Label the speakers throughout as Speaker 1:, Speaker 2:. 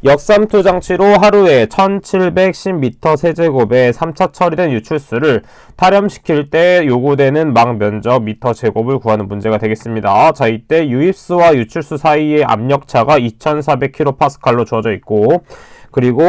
Speaker 1: 역삼투 장치로 하루에 1710m 세제곱의 3차 처리된 유출수를 타렴시킬 때 요구되는 막 면적 미터 제곱을 구하는 문제가 되겠습니다. 자, 이때 유입수와 유출수 사이의 압력차가 2400kPa로 주어져 있고, 그리고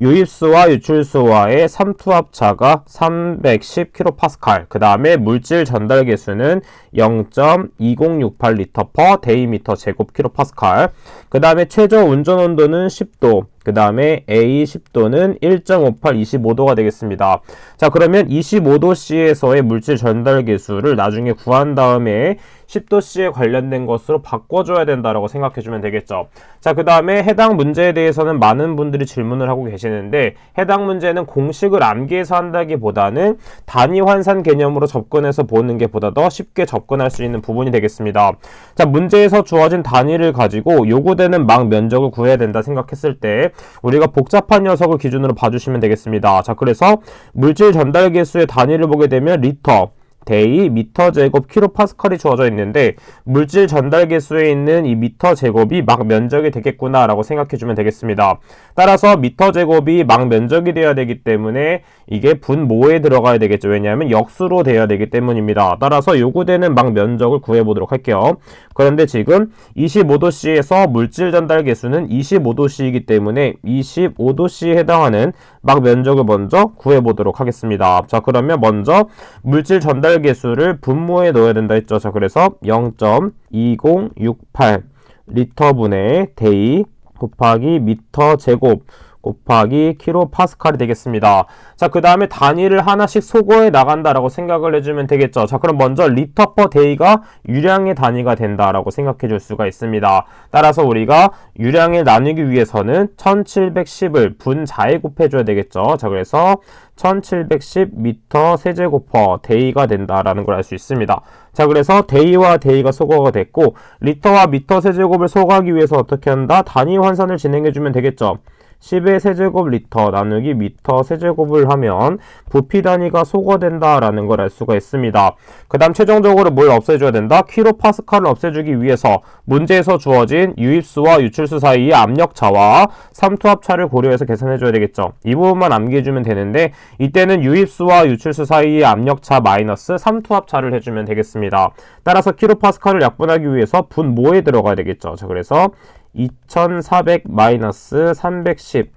Speaker 1: 유입수와 유출수와의 삼투압차가 310kPa, 그 다음에 물질 전달 계수는 0.2068L/데이미터 제곱 kPa, 그 다음에 최저 운전 온도는 10도, 그 다음에 A 10도는 1.58 25도가 되겠습니다. 자, 그러면 25도씨에서의 물질 전달 계수를 나중에 구한 다음에 10도씨에 관련된 것으로 바꿔줘야 된다라고 생각해주면 되겠죠. 자, 그 다음에 해당 문제에 대해서는 많은 분들이 질문을 하고 계시는데, 해당 문제는 공식을 암기해서 한다기보다는 단위 환산 개념으로 접근해서 보는 게 보다 더 쉽게 접근할 수 있는 부분이 되겠습니다. 자, 문제에서 주어진 단위를 가지고 요구되는 막 면적을 구해야 된다 생각했을 때 우리가 복잡한 녀석을 기준으로 봐주시면 되겠습니다. 자, 그래서 물질 전달 계수의 단위를 보게 되면 리터, 데이, 미터 제곱, 킬로파스칼이 주어져 있는데, 물질 전달 계수에 있는 이 미터 제곱이 막 면적이 되겠구나 라고 생각해주면 되겠습니다. 따라서 미터 제곱이 막 면적이 되어야 되기 때문에 이게 분모에 들어가야 되겠죠. 왜냐하면 역수로 되어야 되기 때문입니다. 따라서 요구되는 막 면적을 구해보도록 할게요. 그런데 지금 25도씨에서 물질 전달 계수는 25도씨이기 때문에 25도씨에 해당하는 막 면적을 먼저 구해보도록 하겠습니다. 자, 그러면 먼저 물질 전달 계수를 분모에 넣어야 된다 했죠. 자, 그래서 0.2068 리터분의 데이 곱하기 미터 제곱 곱하기 킬로파스칼이 되겠습니다. 자, 그 다음에 단위를 하나씩 소거해 나간다라고 생각을 해주면 되겠죠. 자, 그럼 먼저 리터 퍼 데이가 유량의 단위가 된다라고 생각해 줄 수가 있습니다. 따라서 우리가 유량을 나누기 위해서는 1710을 분자에 곱해줘야 되겠죠. 자, 그래서 1710m 세제곱 퍼 데이가 된다라는 걸 알 수 있습니다. 자, 그래서 데이와 데이가 소거가 됐고, 리터와 미터 세제곱을 소거하기 위해서 어떻게 한다? 단위 환산을 진행해주면 되겠죠. 10의 세제곱 리터 나누기 미터 세제곱을 하면 부피 단위가 소거된다라는 걸 알 수가 있습니다. 그 다음 최종적으로 뭘 없애줘야 된다? 킬로파스칼을 없애주기 위해서 문제에서 주어진 유입수와 유출수 사이의 압력차와 삼투압차를 고려해서 계산해줘야 되겠죠. 이 부분만 암기해주면 되는데, 이때는 유입수와 유출수 사이의 압력차 마이너스 삼투압차를 해주면 되겠습니다. 따라서 킬로파스칼을 약분하기 위해서 분모에 들어가야 되겠죠. 자, 그래서 2400-310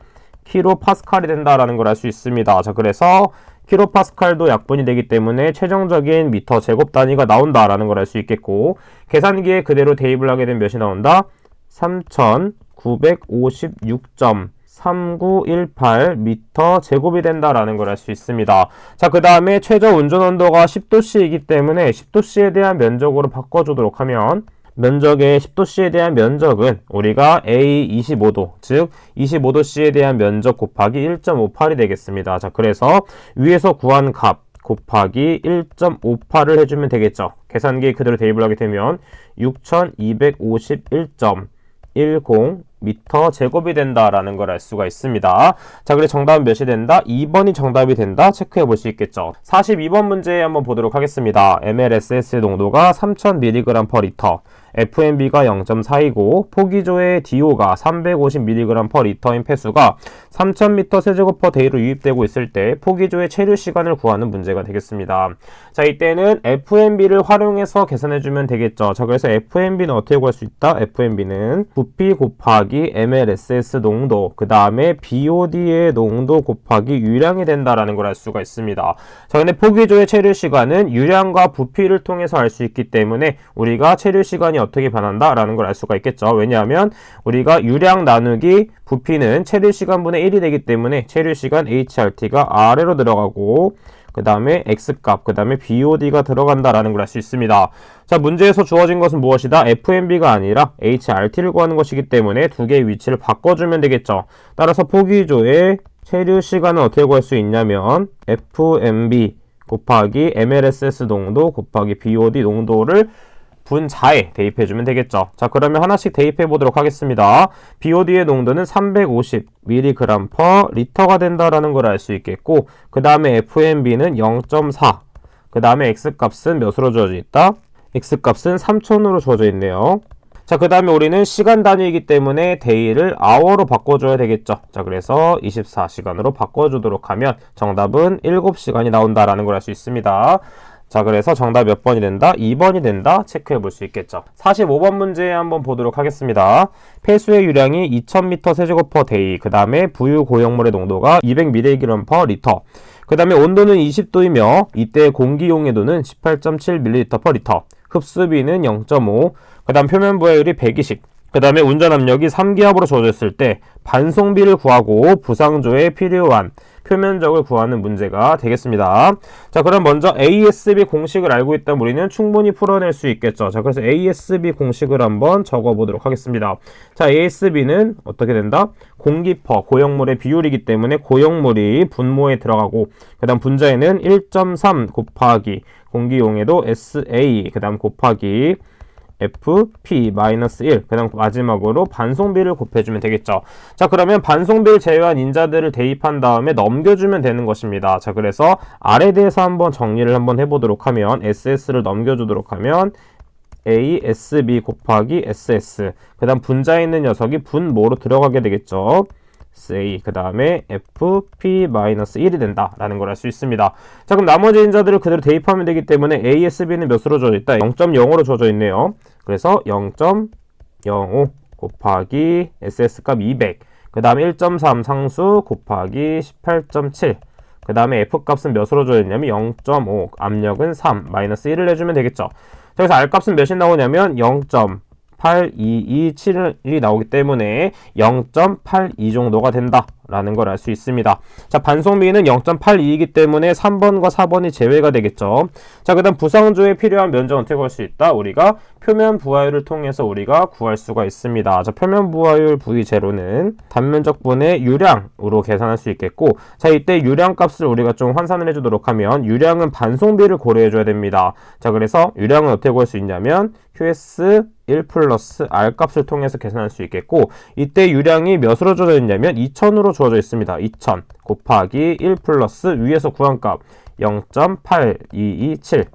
Speaker 1: 킬로파스칼이 된다라는 걸 알 수 있습니다. 자, 그래서 킬로파스칼도 약분이 되기 때문에 최종적인 미터 제곱 단위가 나온다라는 걸 알 수 있겠고, 계산기에 그대로 대입을 하게 되면 몇이 나온다? 3956.3918 미터 제곱이 된다라는 걸 알 수 있습니다. 자, 그 다음에 최저 운전 온도가 10도씨이기 때문에 10도씨에 대한 면적으로 바꿔주도록 하면, 면적의 10도씨에 대한 면적은 우리가 A 25도, 즉 25도씨에 대한 면적 곱하기 1.58이 되겠습니다. 자, 그래서 위에서 구한 값 곱하기 1.58을 해주면 되겠죠. 계산기에 그대로 대입을 하게 되면 6251.10 미터 제곱이 된다라는 걸 알 수가 있습니다. 자, 그래서 정답은 몇이 된다? 2번이 정답이 된다? 체크해 볼 수 있겠죠. 42번 문제 한번 보도록 하겠습니다. MLSS 농도가 3000mg/L, FMB가 0.4이고 포기조의 DO가 350mg/L인 폐수가 3000m 세제곱 퍼 데이로 유입되고 있을 때 포기조의 체류 시간을 구하는 문제가 되겠습니다. 자, 이때는 FMB를 활용해서 계산해주면 되겠죠. 자, 그래서 FMB는 어떻게 구할 수 있다? FMB는 부피 곱하기 MLSS 농도, 그 다음에 BOD의 농도 곱하기 유량이 된다라는 걸 알 수가 있습니다. 자, 근데 포기조의 체류 시간은 유량과 부피를 통해서 알 수 있기 때문에 우리가 체류 시간이 어떻게 변한다라는 걸 알 수가 있겠죠. 왜냐하면 우리가 유량 나누기 부피는 체류 시간분의 1이 되기 때문에 체류 시간 HRT가 아래로 들어가고, 그 다음에 X값, 그 다음에 BOD가 들어간다라는 걸 알 수 있습니다. 자, 문제에서 주어진 것은 무엇이다? FMB가 아니라 HRT를 구하는 것이기 때문에 두 개의 위치를 바꿔주면 되겠죠. 따라서 포기조의 체류 시간은 어떻게 구할 수 있냐면 FMB 곱하기 MLSS 농도 곱하기 BOD 농도를 분자에 대입해주면 되겠죠. 자, 그러면 하나씩 대입해 보도록 하겠습니다. BOD의 농도는 350mg/L가 된다라는 걸 알 수 있겠고, 그 다음에 FMB는 0.4, 그 다음에 X값은 몇으로 주어져 있다? X값은 3000으로 주어져 있네요. 자, 그 다음에 우리는 시간 단위이기 때문에 day를 hour로 바꿔줘야 되겠죠. 자, 그래서 24시간으로 바꿔주도록 하면 정답은 7시간이 나온다라는 걸 알 수 있습니다. 자, 그래서 정답 몇 번이 된다? 2번이 된다? 체크해 볼 수 있겠죠. 45번 문제 한번 보도록 하겠습니다. 폐수의 유량이 2000m 세제곱 per day, 그 다음에 부유 고용물의 농도가 200mg per 리터, 그 다음에 온도는 20도이며 이때 공기 용해도는 18.7ml per 리터, 흡수비는 0.5, 그 다음 표면 부하율이 120, 그 다음에 운전 압력이 3기압으로 주어졌을 때 반송비를 구하고 부상조에 필요한 표면적을 구하는 문제가 되겠습니다. 자, 그럼 먼저 ASB 공식을 알고 있다면 우리는 충분히 풀어낼 수 있겠죠. 자, 그래서 ASB 공식을 한번 적어보도록 하겠습니다. 자, ASB는 어떻게 된다? 공기 퍼 고용물의 비율이기 때문에 고용물이 분모에 들어가고, 그 다음 분자에는 1.3 곱하기 공기 용해도 SA, 그 다음 곱하기 FP-1, 그 다음 마지막으로 반송비를 곱해주면 되겠죠. 자, 그러면 반송비를 제외한 인자들을 대입한 다음에 넘겨주면 되는 것입니다. 자, 그래서 R에 대해서 한번 정리를 한번 해보도록 하면 SS를 넘겨주도록 하면 ASB 곱하기 SS, 그 다음 분자에 있는 녀석이 분모로 들어가게 되겠죠. SA, 그 다음에 FP-1이 된다라는 걸 알 수 있습니다. 자, 그럼 나머지 인자들을 그대로 대입하면 되기 때문에 ASB는 몇으로 주어져 있다? 0.0으로 주어져 있네요. 그래서 0.05 곱하기 SS 값 200, 그 다음에 1.3 상수 곱하기 18.7, 그 다음에 F 값은 몇으로 주어져 있냐면 0.5, 압력은 3, 마이너스 1을 해주면 되겠죠. 자, 그래서 R 값은 몇이 나오냐면 0.8227이 나오기 때문에 0.82 정도가 된다라는 걸 알 수 있습니다. 자, 반송비는 0.82이기 때문에 3번과 4번이 제외가 되겠죠. 자, 그 다음 부상조에 필요한 면적은 어떻게 구할 수 있다? 우리가 표면 부하율을 통해서 우리가 구할 수가 있습니다. 자, 표면 부하율 V0는 단면적분의 유량으로 계산할 수 있겠고, 자, 이때 유량 값을 우리가 좀 환산을 해주도록 하면 유량은 반송비를 고려해줘야 됩니다. 자, 그래서 유량은 어떻게 구할 수 있냐면 QS 1 플러스 R 값을 통해서 계산할 수 있겠고, 이때 유량이 몇으로 주어져 있냐면 2000으로 주어져 있습니다. 2000 곱하기 1 플러스 위에서 구한 값 0.8227.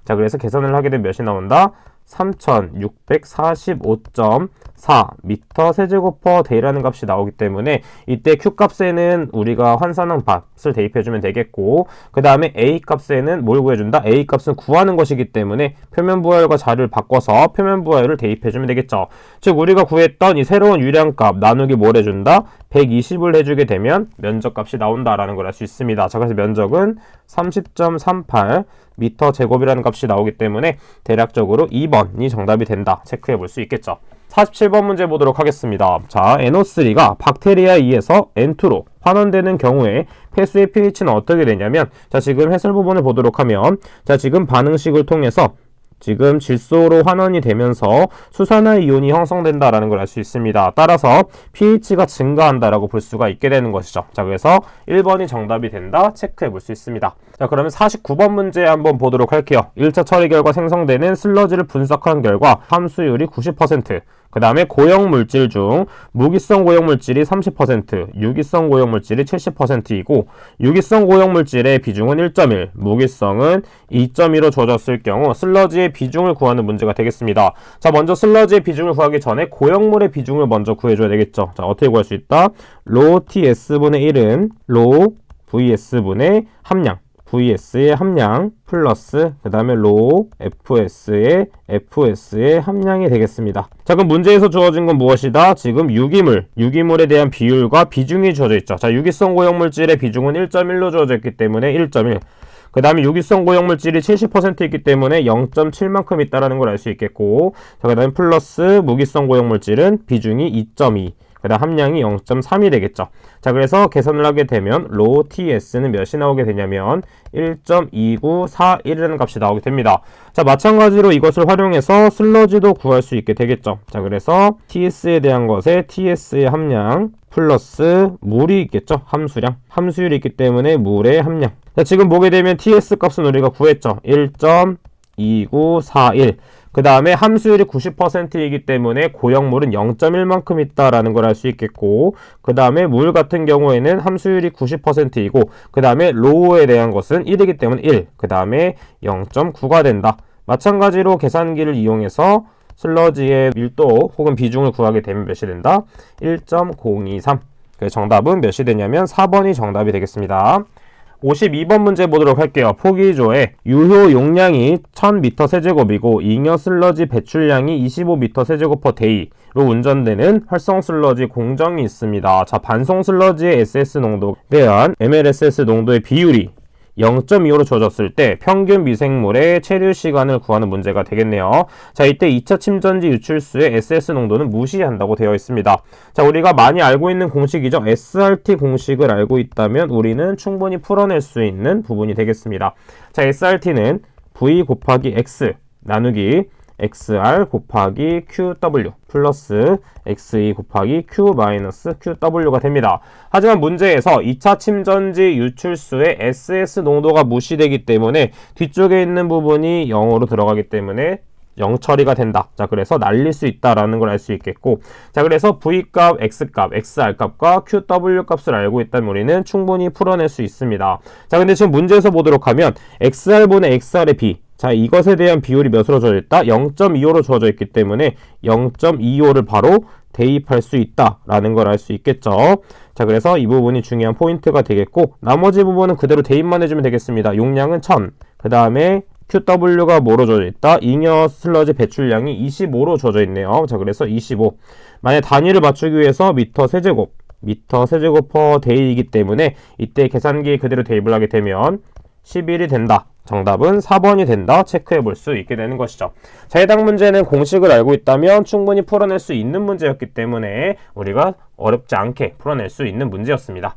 Speaker 1: 자, 그래서 계산을 하게 되면 몇이 나온다? 3645.4 미터 세제곱 퍼 데이라는 값이 나오기 때문에 이때 Q 값에는 우리가 환산한 값을 대입해주면 되겠고, 그 다음에 A 값에는 뭘 구해준다? A 값은 구하는 것이기 때문에 표면 부하율과 자리를 바꿔서 표면 부하율을 대입해주면 되겠죠. 즉 우리가 구했던 이 새로운 유량값 나누기 뭘 해준다? 120을 해주게 되면 면적값이 나온다라는 걸 알 수 있습니다. 자, 그래서 면적은 30.38 미터 제곱이라는 값이 나오기 때문에 대략적으로 2번이 정답이 된다. 체크해 볼 수 있겠죠. 47번 문제 보도록 하겠습니다. 자, NO3가 박테리아에 의해서 N2로 환원되는 경우에 폐수의 pH는 어떻게 되냐면, 자, 지금 해설 부분을 보도록 하면, 자, 지금 반응식을 통해서 지금 질소로 환원이 되면서 수산화 이온이 형성된다라는 걸 알 수 있습니다. 따라서 pH가 증가한다라고 볼 수가 있게 되는 것이죠. 자, 그래서 1번이 정답이 된다. 체크해 볼 수 있습니다. 자, 그러면 49번 문제 한번 보도록 할게요. 1차 처리 결과 생성되는 슬러지를 분석한 결과 함수율이 90%, 그 다음에 고형물질 중 무기성 고형물질이 30%, 유기성 고형물질이 70%이고 유기성 고형물질의 비중은 1.1, 무기성은 2.2로 주어졌을 경우 슬러지의 비중을 구하는 문제가 되겠습니다. 자, 먼저 슬러지의 비중을 구하기 전에 고형물의 비중을 먼저 구해줘야 되겠죠. 자, 어떻게 구할 수 있다? 로 TS분의 1은 로 VS분의 함량, VS의 함량 플러스 그 다음에 로 FS의 함량이 되겠습니다. 자, 그럼 문제에서 주어진 건 무엇이다? 지금 유기물에 대한 비율과 비중이 주어져 있죠. 자, 유기성 고형물질의 비중은 1.1로 주어져 있기 때문에 1.1, 그 다음에 유기성 고형물질이 70%있기 때문에 0.7만큼 있다는 걸 알 수 있겠고, 자, 그 다음에 플러스 무기성 고형물질은 비중이 2.2, 그 다음 함량이 0.3이 되겠죠. 자, 그래서 계산을 하게 되면 로 TS는 몇이 나오게 되냐면 1.2941이라는 값이 나오게 됩니다. 자, 마찬가지로 이것을 활용해서 슬러지도 구할 수 있게 되겠죠. 자, 그래서 TS에 대한 것에 TS의 함량 플러스 물이 있겠죠. 함수율이 있기 때문에 물의 함량. 자, 지금 보게 되면 TS 값은 우리가 구했죠. 1.2941. 그 다음에 함수율이 90%이기 때문에 고형물은 0.1만큼 있다라는 걸 알 수 있겠고, 그 다음에 물 같은 경우에는 함수율이 90%이고, 그 다음에 로우에 대한 것은 1이기 때문에 1, 그 다음에 0.9가 된다. 마찬가지로 계산기를 이용해서 슬러지의 밀도 혹은 비중을 구하게 되면 몇이 된다? 1.023. 그래서 정답은 몇이 되냐면 4번이 정답이 되겠습니다. 52번 문제 보도록 할게요. 포기조에 유효 용량이 1000m 세제곱이고 잉여 슬러지 배출량이 25m 세제곱 per day로 운전되는 활성 슬러지 공정이 있습니다. 자, 반송 슬러지의 SS 농도에 대한 MLSS 농도의 비율이 0.25로 주어졌을 때 평균 미생물의 체류 시간을 구하는 문제가 되겠네요. 자, 이때 2차 침전지 유출수의 SS 농도는 무시한다고 되어 있습니다. 자, 우리가 많이 알고 있는 공식이죠. SRT 공식을 알고 있다면 우리는 충분히 풀어낼 수 있는 부분이 되겠습니다. 자, SRT는 V 곱하기 X 나누기 XR 곱하기 QW 플러스 XE 곱하기 Q 마이너스 QW가 됩니다. 하지만 문제에서 2차 침전지 유출수의 SS 농도가 무시되기 때문에 뒤쪽에 있는 부분이 0으로 들어가기 때문에 0 처리가 된다. 자, 그래서 날릴 수 있다라는 걸 알 수 있겠고, 자, 그래서 V값, X값, XR값과 QW 값을 알고 있다면 우리는 충분히 풀어낼 수 있습니다. 자, 근데 지금 문제에서 보도록 하면 XR분의 XR의 B, 자, 이것에 대한 비율이 몇으로 주어져 있다? 0.25로 주어져 있기 때문에 0.25를 바로 대입할 수 있다라는 걸 알 수 있겠죠. 자, 그래서 이 부분이 중요한 포인트가 되겠고, 나머지 부분은 그대로 대입만 해주면 되겠습니다. 용량은 1000, 그 다음에 QW가 뭐로 주어져 있다? 잉여 슬러지 배출량이 25로 주어져 있네요. 자, 그래서 25. 만약 단위를 맞추기 위해서 미터 세제곱 per day이기 때문에 이때 계산기에 그대로 대입을 하게 되면 11이 된다. 정답은 4번이 된다. 체크해 볼 수 있게 되는 것이죠. 자, 해당 문제는 공식을 알고 있다면 충분히 풀어낼 수 있는 문제였기 때문에 우리가 어렵지 않게 풀어낼 수 있는 문제였습니다.